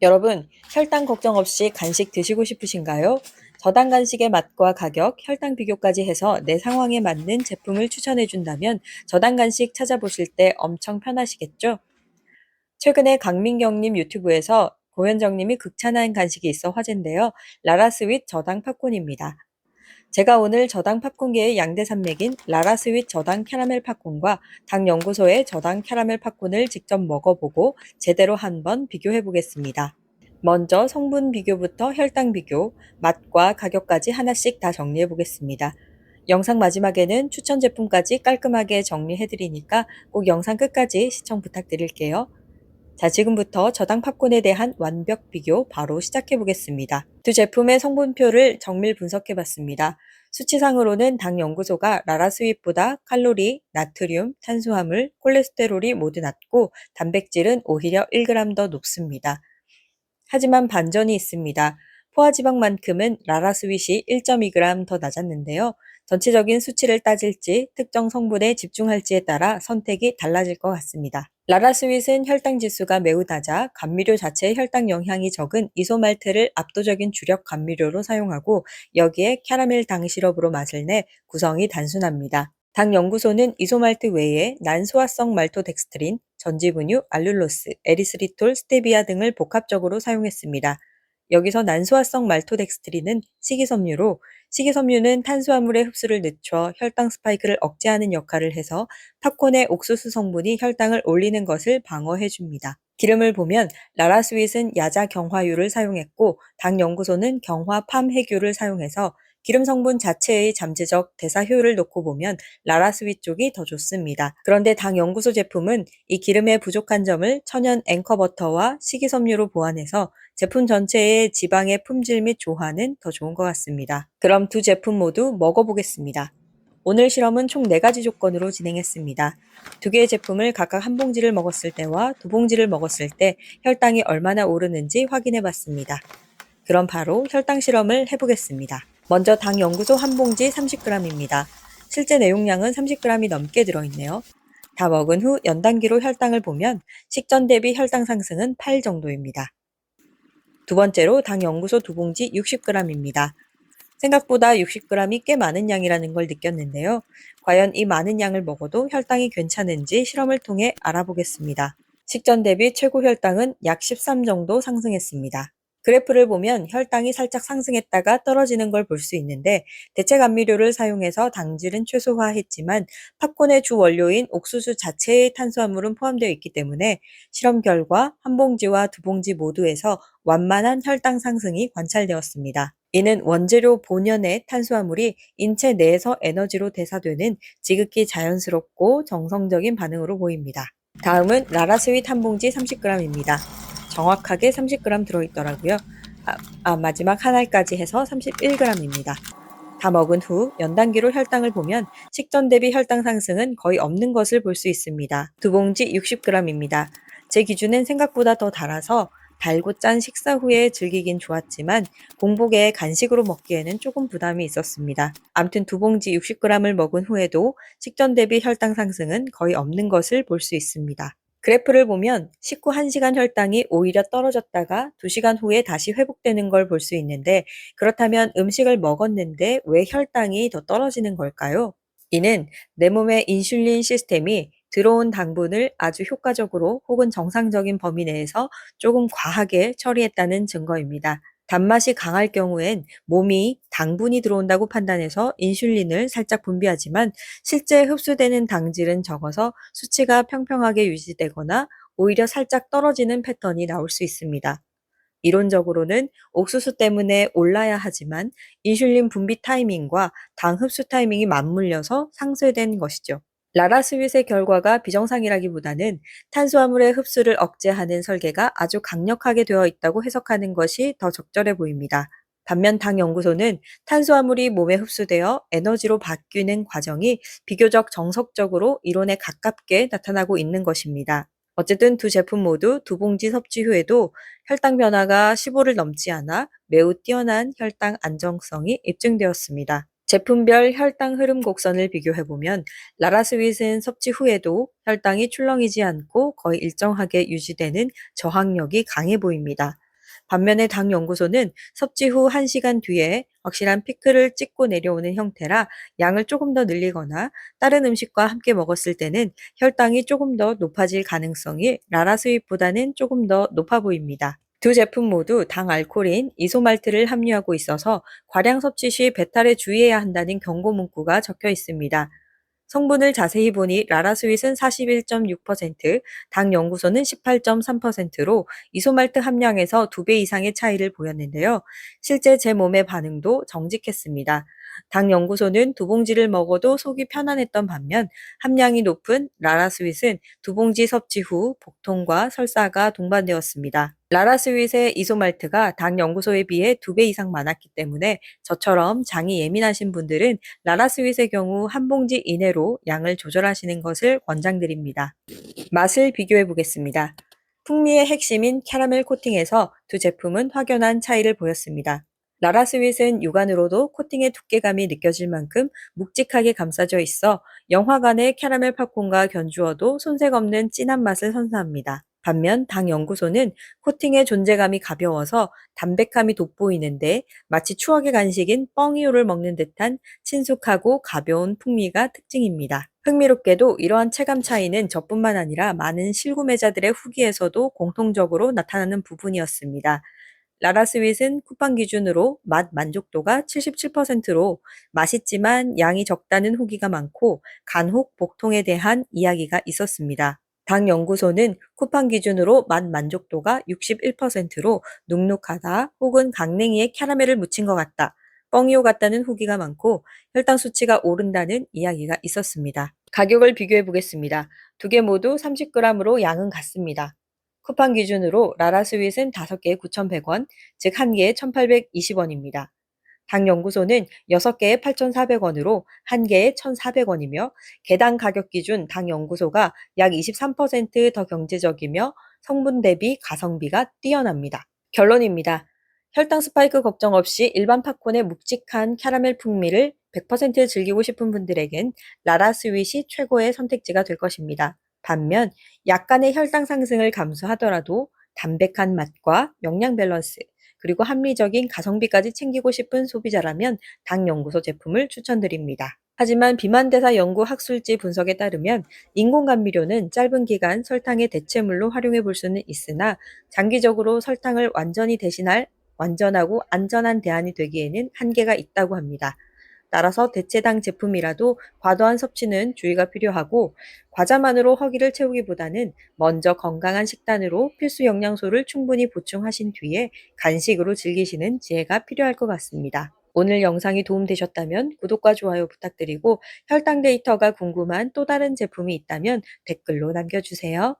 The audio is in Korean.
여러분, 혈당 걱정 없이 간식 드시고 싶으신가요? 저당 간식의 맛과 가격, 혈당 비교까지 해서 내 상황에 맞는 제품을 추천해 준다면 저당 간식 찾아보실 때 엄청 편하시겠죠? 최근에 강민경님 유튜브에서 고현정님이 극찬한 간식이 있어 화제인데요. 라라스윗 저당 팝콘입니다. 제가 오늘 저당 팝콘계의 양대 산맥인 라라스윗 저당 캐러멜 팝콘과 당 연구소의 저당 캐러멜 팝콘을 직접 먹어보고 제대로 한번 비교해 보겠습니다. 먼저 성분 비교부터 혈당 비교, 맛과 가격까지 하나씩 다 정리해 보겠습니다. 영상 마지막에는 추천 제품까지 깔끔하게 정리해 드리니까 꼭 영상 끝까지 시청 부탁드릴게요. 자, 지금부터 저당 팝콘에 대한 완벽 비교 바로 시작해 보겠습니다. 두 제품의 성분표를 정밀 분석해 봤습니다. 수치상으로는 당 연구소가 라라스윗보다 칼로리, 나트륨, 탄수화물, 콜레스테롤이 모두 낮고 단백질은 오히려 1g 더 높습니다. 하지만 반전이 있습니다. 포화지방만큼은 라라스윗이 1.2g 더 낮았는데요. 전체적인 수치를 따질지 특정 성분에 집중할지에 따라 선택이 달라질 것 같습니다. 라라스윗은 혈당 지수가 매우 낮아 감미료 자체의 혈당 영향이 적은 이소말트를 압도적인 주력 감미료로 사용하고 여기에 캐러멜 당 시럽으로 맛을 내 구성이 단순합니다. 당 연구소는 이소말트 외에 난소화성 말토덱스트린, 전지분유, 알룰로스, 에리스리톨, 스테비아 등을 복합적으로 사용했습니다. 여기서 난소화성 말토덱스트린은 식이섬유로 식이섬유는 탄수화물의 흡수를 늦춰 혈당 스파이크를 억제하는 역할을 해서 팝콘의 옥수수 성분이 혈당을 올리는 것을 방어해 줍니다. 기름을 보면 라라스윗은 야자 경화유를 사용했고 당 연구소는 경화 팜 해교를 사용해서 기름 성분 자체의 잠재적 대사 효율을 놓고 보면 라라스윗 쪽이 더 좋습니다. 그런데 당 연구소 제품은 이 기름의 부족한 점을 천연 앵커버터와 식이섬유로 보완해서 제품 전체의 지방의 품질 및 조화는 더 좋은 것 같습니다. 그럼 두 제품 모두 먹어보겠습니다. 오늘 실험은 총 4가지 조건으로 진행했습니다. 두 개의 제품을 각각 한 봉지를 먹었을 때와 두 봉지를 먹었을 때 혈당이 얼마나 오르는지 확인해 봤습니다. 그럼 바로 혈당 실험을 해보겠습니다. 먼저 당 연구소 한 봉지 30g입니다. 실제 내용량은 30g이 넘게 들어있네요. 다 먹은 후 연단기로 혈당을 보면 식전 대비 혈당 상승은 8 정도입니다. 두 번째로 당 연구소 두 봉지 60g입니다. 생각보다 60g이 꽤 많은 양이라는 걸 느꼈는데요. 과연 이 많은 양을 먹어도 혈당이 괜찮은지 실험을 통해 알아보겠습니다. 식전 대비 최고 혈당은 약 13 정도 상승했습니다. 그래프를 보면 혈당이 살짝 상승했다가 떨어지는 걸 볼 수 있는데 대체 감미료를 사용해서 당질은 최소화했지만 팝콘의 주 원료인 옥수수 자체의 탄수화물은 포함되어 있기 때문에 실험 결과 한 봉지와 두 봉지 모두에서 완만한 혈당 상승이 관찰되었습니다. 이는 원재료 본연의 탄수화물이 인체 내에서 에너지로 대사되는 지극히 자연스럽고 정성적인 반응으로 보입니다. 다음은 라라스윗 한 봉지 30g입니다. 정확하게 30g 들어있더라고요. 마지막 한 알까지 해서 31g입니다. 다 먹은 후 연단기로 혈당을 보면 식전 대비 혈당 상승은 거의 없는 것을 볼 수 있습니다. 두 봉지 60g입니다. 제 기준엔 생각보다 더 달아서 달고 짠 식사 후에 즐기긴 좋았지만 공복에 간식으로 먹기에는 조금 부담이 있었습니다. 암튼 두 봉지 60g을 먹은 후에도 식전 대비 혈당 상승은 거의 없는 것을 볼 수 있습니다. 그래프를 보면 식후 1시간 혈당이 오히려 떨어졌다가 2시간 후에 다시 회복되는 걸 볼 수 있는데 그렇다면 음식을 먹었는데 왜 혈당이 더 떨어지는 걸까요? 이는 내 몸의 인슐린 시스템이 들어온 당분을 아주 효과적으로 혹은 정상적인 범위 내에서 조금 과하게 처리했다는 증거입니다. 단맛이 강할 경우엔 몸이 당분이 들어온다고 판단해서 인슐린을 살짝 분비하지만 실제 흡수되는 당질은 적어서 수치가 평평하게 유지되거나 오히려 살짝 떨어지는 패턴이 나올 수 있습니다. 이론적으로는 옥수수 때문에 올라야 하지만 인슐린 분비 타이밍과 당 흡수 타이밍이 맞물려서 상쇄된 것이죠. 라라스윗의 결과가 비정상이라기보다는 탄수화물의 흡수를 억제하는 설계가 아주 강력하게 되어 있다고 해석하는 것이 더 적절해 보입니다. 반면 당 연구소는 탄수화물이 몸에 흡수되어 에너지로 바뀌는 과정이 비교적 정석적으로 이론에 가깝게 나타나고 있는 것입니다. 어쨌든 두 제품 모두 두 봉지 섭취 후에도 혈당 변화가 15를 넘지 않아 매우 뛰어난 혈당 안정성이 입증되었습니다. 제품별 혈당 흐름 곡선을 비교해보면 라라스윗은 섭취 후에도 혈당이 출렁이지 않고 거의 일정하게 유지되는 저항력이 강해 보입니다. 반면에 당 연구소는 섭취 후 1시간 뒤에 확실한 피크를 찍고 내려오는 형태라 양을 조금 더 늘리거나 다른 음식과 함께 먹었을 때는 혈당이 조금 더 높아질 가능성이 라라 스윗보다는 조금 더 높아 보입니다. 두 제품 모두 당 알코올인 이소말트를 함유하고 있어서 과량 섭취 시 배탈에 주의해야 한다는 경고 문구가 적혀 있습니다. 성분을 자세히 보니 라라스윗은 41.6%, 당 연구소는 18.3%로 이소말트 함량에서 2배 이상의 차이를 보였는데요. 실제 제 몸의 반응도 정직했습니다. 당 연구소는 두 봉지를 먹어도 속이 편안했던 반면 함량이 높은 라라스윗은 두 봉지 섭취 후 복통과 설사가 동반되었습니다. 라라스윗의 이소말트가 당 연구소에 비해 2배 이상 많았기 때문에 저처럼 장이 예민하신 분들은 라라스윗의 경우 한 봉지 이내로 양을 조절하시는 것을 권장드립니다. 맛을 비교해 보겠습니다. 풍미의 핵심인 캐러멜 코팅에서 두 제품은 확연한 차이를 보였습니다. 라라스윗은 육안으로도 코팅의 두께감이 느껴질 만큼 묵직하게 감싸져 있어 영화관의 캐러멜 팝콘과 견주어도 손색 없는 진한 맛을 선사합니다. 반면 당 연구소는 코팅의 존재감이 가벼워서 담백함이 돋보이는데 마치 추억의 간식인 뻥이오를 먹는 듯한 친숙하고 가벼운 풍미가 특징입니다. 흥미롭게도 이러한 체감 차이는 저뿐만 아니라 많은 실구매자들의 후기에서도 공통적으로 나타나는 부분이었습니다. 라라스윗은 쿠팡 기준으로 맛 만족도가 77%로 맛있지만 양이 적다는 후기가 많고 간혹 복통에 대한 이야기가 있었습니다. 당 연구소는 쿠팡 기준으로 맛 만족도가 61%로 눅눅하다 혹은 강냉이에 캐러멜을 묻힌 것 같다, 뻥이오 같다는 후기가 많고 혈당 수치가 오른다는 이야기가 있었습니다. 가격을 비교해 보겠습니다. 두 개 모두 30g으로 양은 같습니다. 쿠팡 기준으로 라라스윗은 5개에 9,100원, 즉 1개에 1,820원입니다. 당 연구소는 6개에 8,400원으로 1개에 1,400원이며 개당 가격 기준 당 연구소가 약 23%더 경제적이며 성분 대비 가성비가 뛰어납니다. 결론입니다. 혈당 스파이크 걱정 없이 일반 팝콘의 묵직한 캐러멜 풍미를 100% 즐기고 싶은 분들에겐 라라 스윗이 최고의 선택지가 될 것입니다. 반면 약간의 혈당 상승을 감수하더라도 담백한 맛과 영양 밸런스, 그리고 합리적인 가성비까지 챙기고 싶은 소비자라면 당 연구소 제품을 추천드립니다. 하지만 비만대사 연구 학술지 분석에 따르면 인공감미료는 짧은 기간 설탕의 대체물로 활용해 볼 수는 있으나 장기적으로 설탕을 완전히 대신할 완전하고 안전한 대안이 되기에는 한계가 있다고 합니다. 따라서 대체당 제품이라도 과도한 섭취는 주의가 필요하고 과자만으로 허기를 채우기보다는 먼저 건강한 식단으로 필수 영양소를 충분히 보충하신 뒤에 간식으로 즐기시는 지혜가 필요할 것 같습니다. 오늘 영상이 도움되셨다면 구독과 좋아요 부탁드리고 혈당 데이터가 궁금한 또 다른 제품이 있다면 댓글로 남겨주세요.